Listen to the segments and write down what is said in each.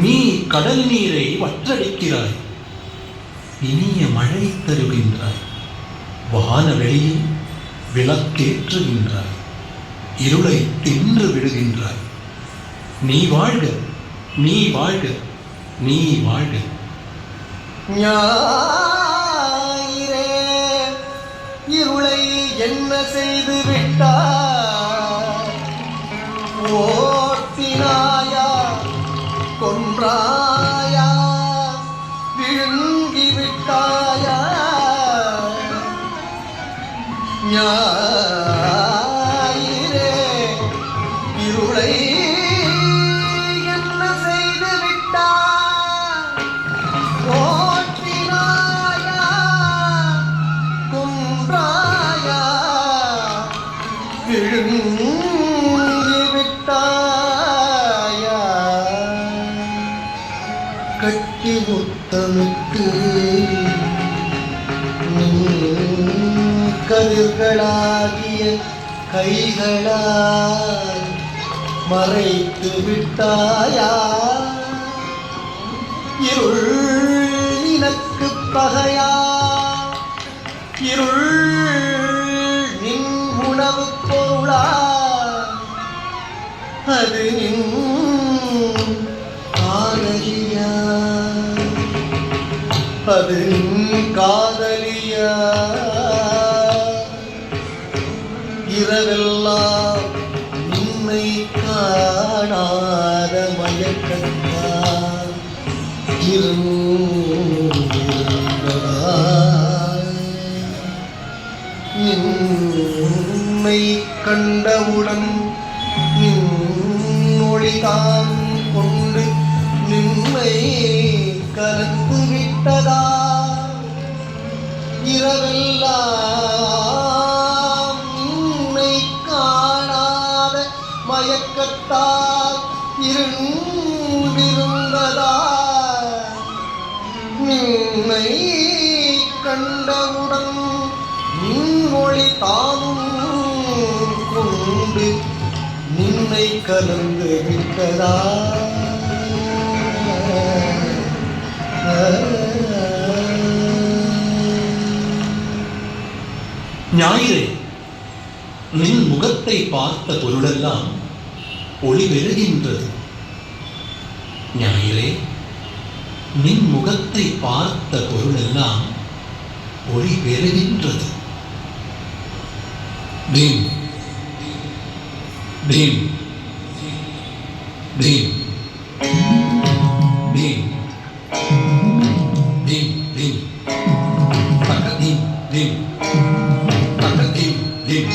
நீ கடல் நீரை வற்றடிக்கிறாய், இனிய மழை தருகின்றாய், வானவெளியில் விளக்கேற்றுகின்றாய், இருளை தின்று விடுகின்றாய். நீ வாழ்க, நீ வாழ்க, நீ வாழ்க. ஞாயிறே இருளை என்ன செய்து விட்டாய்? ஓட்டினாயா, கொன்றாயா, விழுங்கி விட்டாயா? ஞாயிறே இருளை என்ன செய்து விட்டாய்? ஓட்டினாயா, கொன்றாயா, விழுங்கி விட்டாயா? கட்டி முத்தமிட்டு கதிர்களாகிய கைகளால் மறைத்து விட்டாயா? இருள் நினக்கு பகையா? இருள் நின் உணவு பொருளா? அது நின் காதலியா? அது நின் காதலியா? இரவெல்லாம் நின்னை காணாத மயக்கத்தால் நின்னை கண்டவுடன் நின்னொளிதான் கொண்டு நின்னை கலந்து விட்டதா? இரவெல்லாம் நின்னை காணாத மயக்கத்தால் இருந்திருந்ததா? நின்னை கண்டவுடன் நின்னொளி தானும் கொண்டு நின்னை கலந்து விட்டதா? ஞாயிறே, நின் முகத்தை பார்த்த பொருளெல்லாம் ஒளி பெறுகின்றது. ஞாயிறே, நின் முகத்தை பார்த்த பொருளெல்லாம் ஒளி பெறுகின்றது. பீம் பீம் பீம் பீம் பீம் பீம் பக்கதீம் பீம் பக்கதீம் பீம்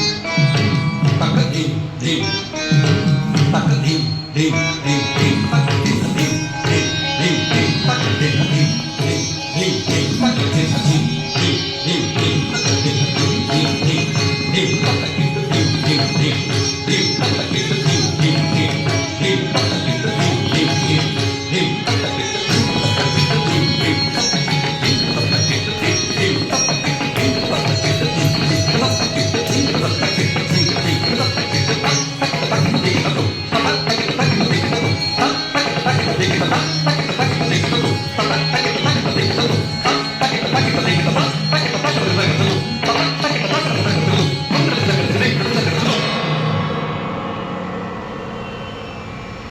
பக்கதீம் பீம் பக்கதீம் பீம் பீம் பீம் பக்கதீம் பீம் பீம் பீம் பீம் பக்கதீம் பீம் பீம் பீம் பக்கதீம் பீம் பீம் பீம்